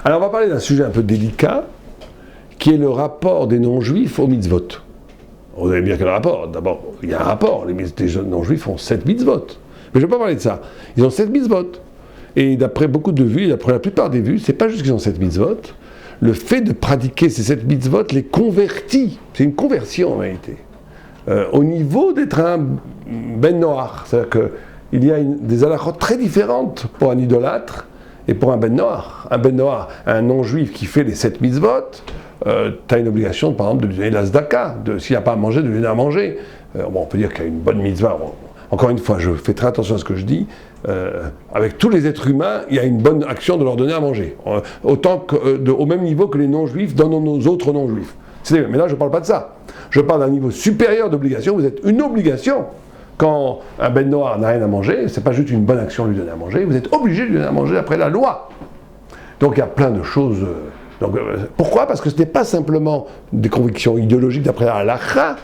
Alors on va parler d'un sujet un peu délicat, qui est le rapport des non-juifs aux mitzvot. Vous avez bien quel rapport? D'abord, il y a un rapport, les non-juifs ont 7 mitzvot. Mais je ne vais pas parler de ça. Ils ont 7 mitzvot. Et d'après beaucoup de vues, d'après la plupart des vues, c'est pas juste qu'ils ont 7 mitzvot, le fait de pratiquer ces 7 mitzvot les convertit, c'est une conversion en réalité, au niveau d'être un ben noach. C'est-à-dire qu'il y a des halachot très différentes pour un idolâtre et pour un ben noach. Un ben noach, un non-juif qui fait les 7 mitzvot, tu as une obligation, par exemple, de lui donner la zdaka, s'il n'y a pas à manger, de lui donner à manger. On peut dire qu'il y a une bonne mitzvah. Encore une fois, je fais très attention à ce que je dis. Avec tous les êtres humains, il y a une bonne action de leur donner à manger. Au même niveau que les non-juifs donnent aux autres non-juifs. Mais là, je ne parle pas de ça. Je parle d'un niveau supérieur d'obligation. Vous êtes une obligation. Quand un ben noir n'a rien à manger, ce n'est pas juste une bonne action de lui donner à manger. Vous êtes obligé de lui donner à manger après la loi. Donc il y a plein de choses. Pourquoi? Parce que ce n'est pas simplement des convictions idéologiques d'après la halakha.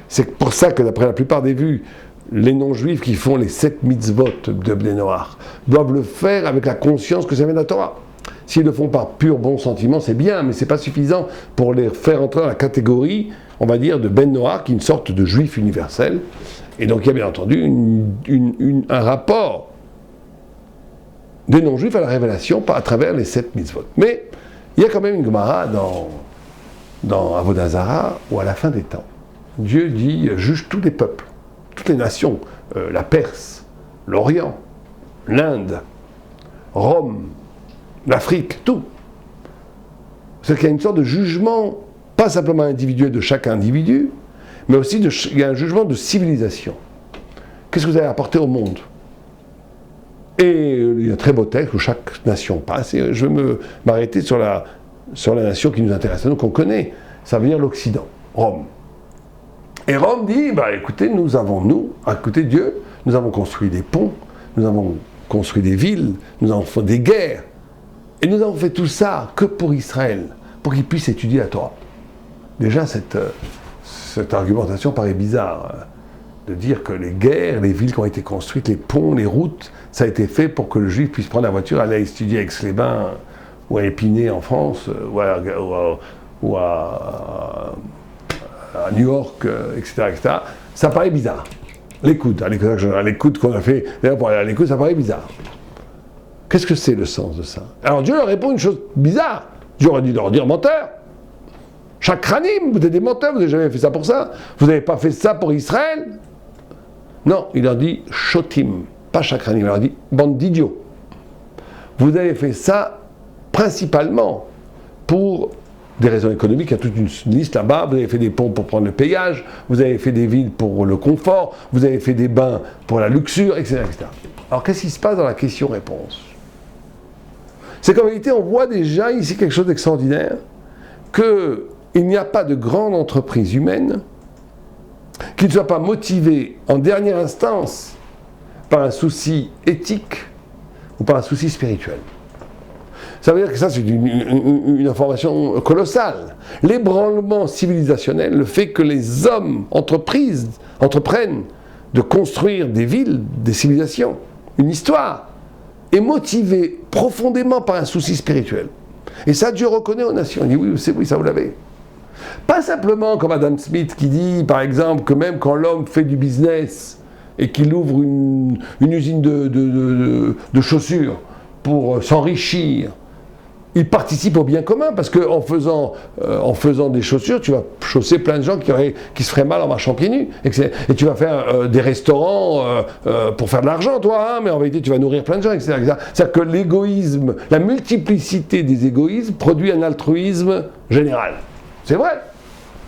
C'est pour ça que d'après la plupart des vues, les non-juifs qui font les 7 mitzvot de Bnei Noach doivent le faire avec la conscience que ça vient de la Torah. S'ils le font par pur bon sentiment, c'est bien, mais c'est pas suffisant pour les faire entrer dans la catégorie, on va dire, de Ben Noach, qui est une sorte de juif universel. Et donc il y a bien entendu un rapport des non-juifs à la révélation à travers les 7 mitzvot. Mais il y a quand même une Gemara dans Avodah Zarah où à la fin des temps, Dieu dit, juge tous les peuples, toutes les nations, la Perse, l'Orient, l'Inde, Rome, l'Afrique, tout. C'est qu'il y a une sorte de jugement, pas simplement individuel de chaque individu, mais aussi il y a un jugement de civilisation. Qu'est-ce que vous avez apporté au monde? Et il y a un très beau texte où chaque nation passe, et je vais m'arrêter sur la nation qui nous intéresse, nous qu'on connaît, ça veut dire l'Occident, Rome. Et Rome dit, écoutez, écoutez Dieu, nous avons construit des ponts, nous avons construit des villes, nous avons fait des guerres, et nous avons fait tout ça que pour Israël, pour qu'il puisse étudier la Torah. Déjà, cette argumentation paraît bizarre, de dire que les guerres, les villes qui ont été construites, les ponts, les routes, ça a été fait pour que le juif puisse prendre la voiture, aller étudier à Aix-les-Bains, ou à Épinay en France, ou à New York, etc., etc. Ça paraît bizarre. L'écoute qu'on a fait, d'ailleurs pour aller à l'écoute, ça paraît bizarre. Qu'est-ce que c'est le sens de ça? Alors Dieu leur répond une chose bizarre. Dieu aurait dû leur dire menteur. Chakranim, vous êtes des menteurs, vous n'avez jamais fait ça pour ça. Vous n'avez pas fait ça pour Israël. Non, il leur dit shotim, pas chakranim. Il leur dit bande d'idiots. Vous avez fait ça principalement pour des raisons économiques, il y a toute une liste là-bas, vous avez fait des ponts pour prendre le péage, vous avez fait des villes pour le confort, vous avez fait des bains pour la luxure, etc. etc. Alors qu'est-ce qui se passe dans la question-réponse? C'est qu'en réalité, on voit déjà ici quelque chose d'extraordinaire, qu'il n'y a pas de grande entreprise humaine qui ne soit pas motivée en dernière instance par un souci éthique ou par un souci spirituel. Ça veut dire que ça, c'est une information colossale. L'ébranlement civilisationnel, le fait que les hommes entreprennent de construire des villes, des civilisations, une histoire, est motivé profondément par un souci spirituel. Et ça, Dieu reconnaît aux nations. Il dit oui, ça vous l'avez. Pas simplement comme Adam Smith qui dit, par exemple, que même quand l'homme fait du business et qu'il ouvre une usine de chaussures pour s'enrichir, il participe au bien commun, parce qu'en faisant des chaussures, tu vas chausser plein de gens qui se feraient mal en marchant pieds nus. Et tu vas faire des restaurants pour faire de l'argent, toi, mais en vérité, tu vas nourrir plein de gens, etc. C'est-à-dire que l'égoïsme, la multiplicité des égoïsmes produit un altruisme général. C'est vrai.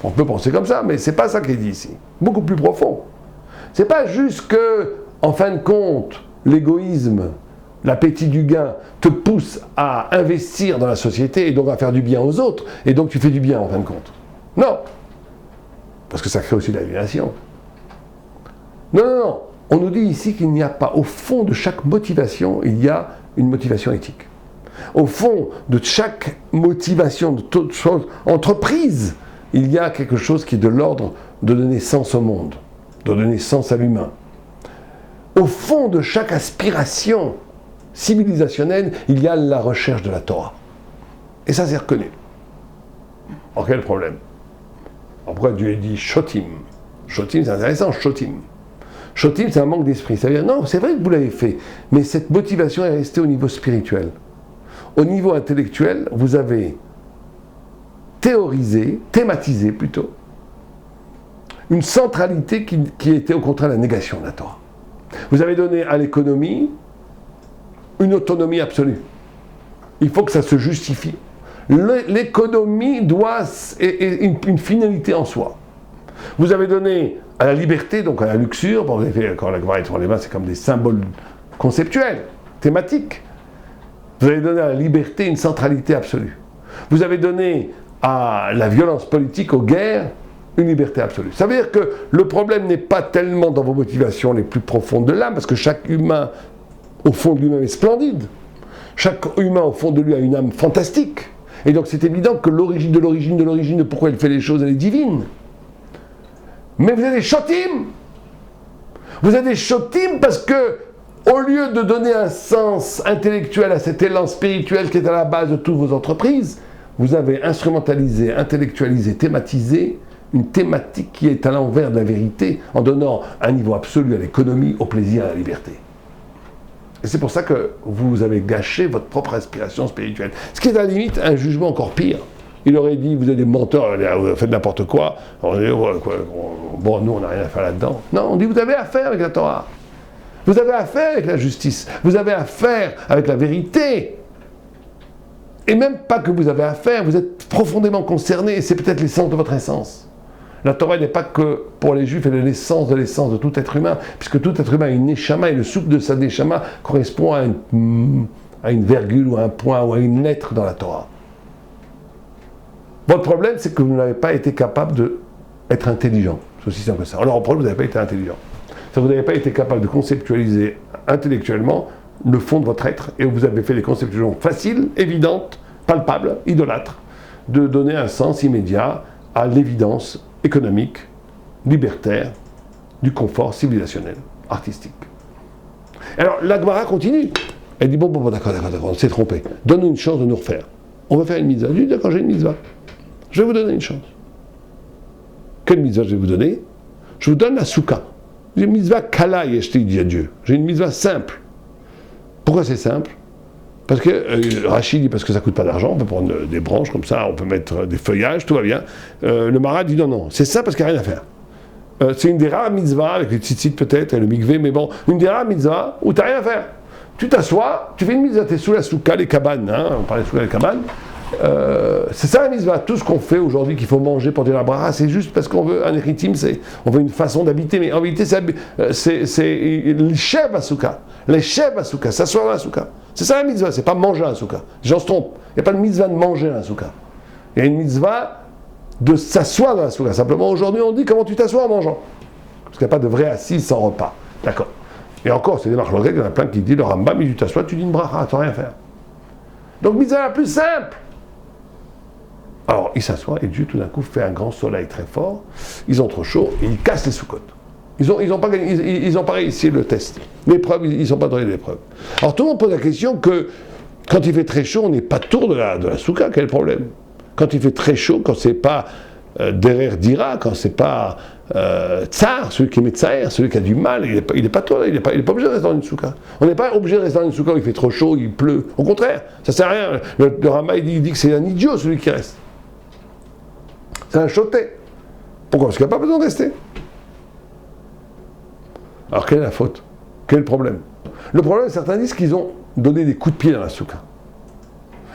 On peut penser comme ça, mais c'est pas ça qui est dit ici. Beaucoup plus profond. C'est pas juste que, en fin de compte, l'égoïsme, l'appétit du gain te pousse à investir dans la société et donc à faire du bien aux autres, et donc tu fais du bien en fin de compte. Non. Parce que ça crée aussi de l'aliénation. Non. On nous dit ici qu'il n'y a pas, au fond de chaque motivation, il y a une motivation éthique. Au fond de chaque motivation, de toute chose, entreprise, il y a quelque chose qui est de l'ordre de donner sens au monde, de donner sens à l'humain. Au fond de chaque aspiration civilisationnelle, il y a la recherche de la Torah. Et ça, c'est reconnu. Alors, quel problème? Alors, pourquoi Dieu dit Shotim? Shotim, c'est intéressant, Shotim. Shotim, c'est un manque d'esprit. Ça veut dire, non, c'est vrai que vous l'avez fait, mais cette motivation est restée au niveau spirituel. Au niveau intellectuel, vous avez thématisé plutôt, une centralité qui était au contraire la négation de la Torah. Vous avez donné à l'économie une autonomie absolue. Il faut que ça se justifie. L'économie est une finalité en soi. Vous avez donné à la liberté, donc à la luxure, bon, quand la Gemara est sur les mains, c'est comme des symboles conceptuels, thématiques. Vous avez donné à la liberté une centralité absolue. Vous avez donné à la violence politique, aux guerres, une liberté absolue. Ça veut dire que le problème n'est pas tellement dans vos motivations les plus profondes de l'âme, parce que chaque humain, au fond de lui-même, est splendide. Chaque humain, au fond de lui, a une âme fantastique. Et donc c'est évident que l'origine de pourquoi il fait les choses, elle est divine. Mais vous avez des shotim. Vous avez des shotim parce que, au lieu de donner un sens intellectuel à cet élan spirituel qui est à la base de toutes vos entreprises, vous avez instrumentalisé, intellectualisé, thématisé une thématique qui est à l'envers de la vérité en donnant un niveau absolu à l'économie, au plaisir, à la liberté. Et c'est pour ça que vous avez gâché votre propre inspiration spirituelle. Ce qui est à la limite un jugement encore pire. Il aurait dit, vous êtes des menteurs, vous faites n'importe quoi. Bon, nous, on n'a rien à faire là-dedans. Non, on dit, vous avez affaire avec la Torah. Vous avez affaire avec la justice. Vous avez affaire avec la vérité. Et même pas que vous avez affaire, vous êtes profondément concerné, et c'est peut-être l'essence de votre essence. La Torah n'est pas que pour les Juifs, elle est l'essence de tout être humain, puisque tout être humain a une neshama, et le souffle de sa neshama correspond à une virgule, ou à un point, ou à une lettre dans la Torah. Votre problème, c'est que vous n'avez pas été capable d'être intelligent. C'est aussi simple que ça. Alors, en problème, vous n'avez pas été intelligent. Vous n'avez pas été capable de conceptualiser intellectuellement le fond de votre être, et vous avez fait des conceptions faciles, évidentes, palpables, idolâtres, de donner un sens immédiat à l'évidence économique, libertaire, du confort civilisationnel, artistique. Alors, la Gemara continue. Elle dit, bon, d'accord, on s'est trompé. Donne-nous une chance de nous refaire. On va faire une mitzvah. Je dis, d'accord, j'ai une mitzvah. Je vais vous donner une chance. Quelle mitzvah je vais vous donner? Je vous donne la soukha. J'ai une mitzvah kala, yeshti, dit à Dieu. J'ai une mitzvah simple. Pourquoi c'est simple? Parce que, Rachid dit parce que ça ne coûte pas d'argent, on peut prendre des branches comme ça, on peut mettre des feuillages, tout va bien. Le Marat dit non, c'est simple parce qu'il n'y a rien à faire. C'est une des rares mitzvahs, avec les tzitzit peut-être, et le mikvé, mais bon, une des rares mitzvahs où tu n'as rien à faire. Tu t'assois, tu fais une mitzvah, tu es sous la soukha, les cabanes, on parlait de soukha, les cabanes. C'est ça la mitzvah. Tout ce qu'on fait aujourd'hui qu'il faut manger pour dire la bracha, c'est juste parce qu'on veut un héritim, on veut une façon d'habiter, mais en vérité c'est les chefs à soukha. Les chefs à soukha, s'asseoir dans la soukha. C'est ça la mitzvah, c'est pas manger un soukha. Les gens se trompent. Il n'y a pas de mitzvah de manger un soukha. Il y a une mitzvah de s'asseoir dans la soukha. Simplement aujourd'hui on dit comment tu t'assois en mangeant. Parce qu'il n'y a pas de vrai assise sans repas. D'accord. Et encore, c'est des marches logiques, il y en a plein qui disent le Rambam, mais tu t'assois, tu dis une bracha, tu n'as rien à faire. Donc mitzvah la plus simple. Alors, ils s'assoient et Dieu, tout d'un coup, fait un grand soleil très fort. Ils ont trop chaud et ils cassent les soukhotes. Ils n'ont pas réussi le test. L'épreuve, ils ne sont pas donnés l'épreuve. Alors, tout le monde pose la question que quand il fait très chaud, on n'est pas tour de la soukha. Quel problème? Quand il fait très chaud, quand c'est pas derrière Dira, quand c'est pas Tsar, celui qui est Metzaer, celui qui a du mal, il n'est pas tour, il n'est pas obligé de rester dans une soukha. On n'est pas obligé de rester dans une soukha où il fait trop chaud, il pleut. Au contraire, ça ne sert à rien. Le Rama, il dit que c'est un idiot celui qui reste. C'est un choté. Pourquoi? Parce qu'il n'a pas besoin de rester. Alors quelle est la faute? Quel est le problème? Le problème, certains disent qu'ils ont donné des coups de pied dans la soukha.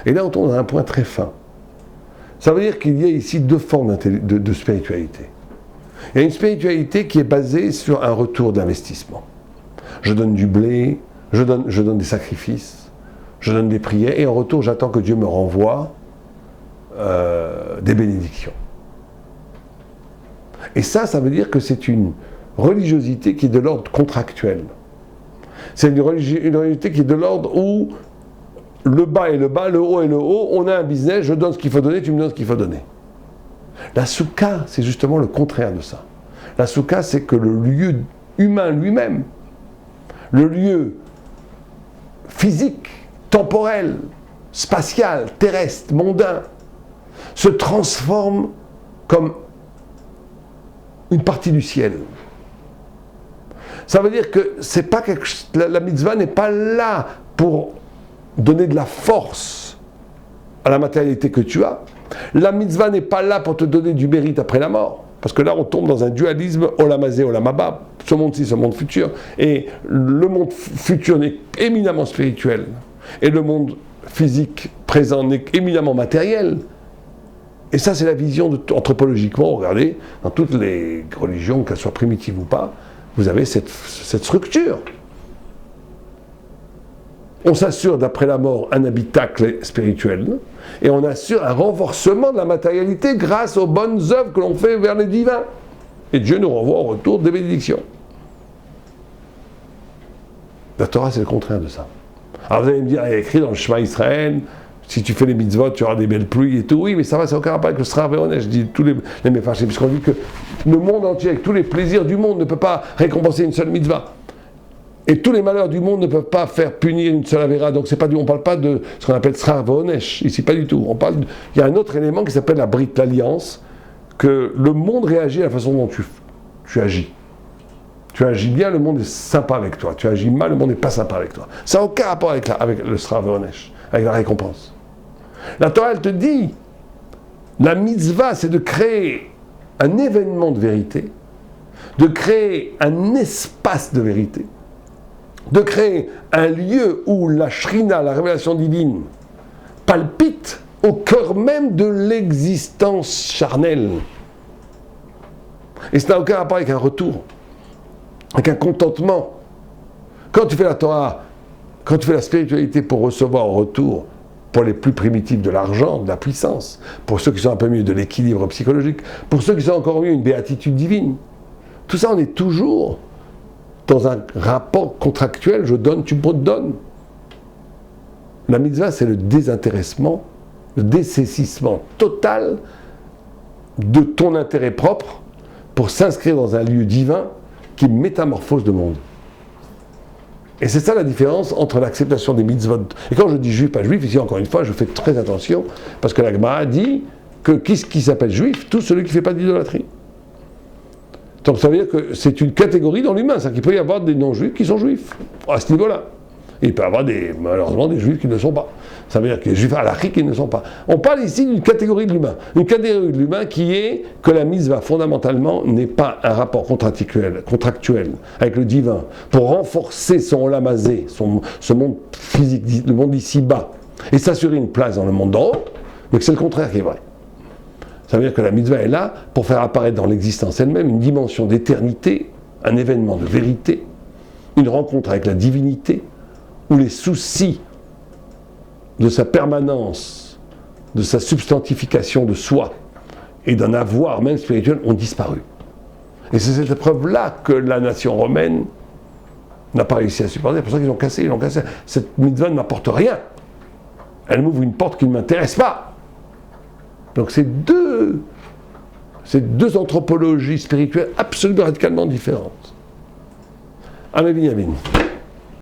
Et là, on tombe dans un point très fin. Ça veut dire qu'il y a ici deux formes de spiritualité. Il y a une spiritualité qui est basée sur un retour d'investissement. Je donne du blé, je donne des sacrifices, je donne des prières, et en retour, j'attends que Dieu me renvoie des bénédictions. Et ça veut dire que c'est une religiosité qui est de l'ordre contractuel. C'est une religiosité qui est de l'ordre où le bas est le bas, le haut est le haut, on a un business, je donne ce qu'il faut donner, tu me donnes ce qu'il faut donner. La soukha, c'est justement le contraire de ça. La soukha, c'est que le lieu humain lui-même, le lieu physique, temporel, spatial, terrestre, mondain, se transforme comme une partie du ciel. Ça veut dire que c'est pas la mitzvah n'est pas là pour donner de la force à la matérialité que tu as. La mitzvah n'est pas là pour te donner du mérite après la mort. Parce que là, on tombe dans un dualisme olam hazé, olam haba, ce monde-ci, ce monde futur. Et le monde futur n'est éminemment spirituel. Et le monde physique présent n'est éminemment matériel. Et ça, c'est la vision anthropologiquement. Regardez, dans toutes les religions, qu'elles soient primitives ou pas, vous avez cette structure. On s'assure d'après la mort un habitacle spirituel et on assure un renforcement de la matérialité grâce aux bonnes œuvres que l'on fait vers les divins. Et Dieu nous renvoie au retour des bénédictions. La Torah, c'est le contraire de ça. Alors vous allez me dire, il y a écrit dans le Shema Israël, si tu fais les mitzvot, tu auras des belles pluies et tout. Oui, mais ça n'a aucun rapport avec le Srar Ve'onesh. Je dis tous les méfachés, puisqu'on dit que le monde entier, avec tous les plaisirs du monde, ne peut pas récompenser une seule mitzvah. Et tous les malheurs du monde ne peuvent pas faire punir une seule avéra. Donc on ne parle pas de ce qu'on appelle Srar Ve'onesh, ici pas du tout. Il y a un autre élément qui s'appelle la brite, l'alliance, que le monde réagit à la façon dont tu agis. Tu agis bien, le monde est sympa avec toi. Tu agis mal, le monde n'est pas sympa avec toi. Ça n'a aucun rapport avec le Srar Ve'onesh, avec la récompense. La Torah, elle te dit, la mitzvah, c'est de créer un événement de vérité, de créer un espace de vérité, de créer un lieu où la shrina, la révélation divine, palpite au cœur même de l'existence charnelle. Et ça n'a aucun rapport avec un retour, avec un contentement. Quand tu fais la Torah, quand tu fais la spiritualité pour recevoir en retour, pour les plus primitifs, de l'argent, de la puissance, pour ceux qui sont un peu mieux, de l'équilibre psychologique, pour ceux qui sont encore mieux, une béatitude divine. Tout ça, on est toujours dans un rapport contractuel, je donne, tu me donnes. La mitzvah, c'est le désintéressement, le dessaisissement total de ton intérêt propre pour s'inscrire dans un lieu divin qui métamorphose le monde. Et c'est ça la différence entre l'acceptation des mitzvot. Et quand je dis juif, pas juif, ici encore une fois, je fais très attention, parce que la Gemara dit que qui s'appelle juif? Tout celui qui ne fait pas d'idolâtrie. Donc ça veut dire que c'est une catégorie dans l'humain, c'est-à-dire qu'il peut y avoir des non-juifs qui sont juifs, à ce niveau-là. Et il peut y avoir malheureusement des juifs qui ne le sont pas. Ça veut dire qu'il y a des juifs halachiques qui ne le sont pas. On parle ici d'une catégorie de l'humain. Une catégorie de l'humain qui est que la mitzvah fondamentalement n'est pas un rapport contractuel avec le divin pour renforcer son olam hazé, ce monde physique, le monde ici-bas, et s'assurer une place dans le monde d'en haut, mais que c'est le contraire qui est vrai. Ça veut dire que la mitzvah est là pour faire apparaître dans l'existence elle-même une dimension d'éternité, un événement de vérité, une rencontre avec la divinité, où les soucis de sa permanence, de sa substantification de soi et d'un avoir même spirituel ont disparu. Et c'est cette épreuve-là que la nation romaine n'a pas réussi à supporter. C'est pour ça qu'ils l'ont cassé. Cette mitzvah ne m'apporte rien. Elle m'ouvre une porte qui ne m'intéresse pas. Donc c'est deux anthropologies spirituelles absolument radicalement différentes. Amen, Binyamin.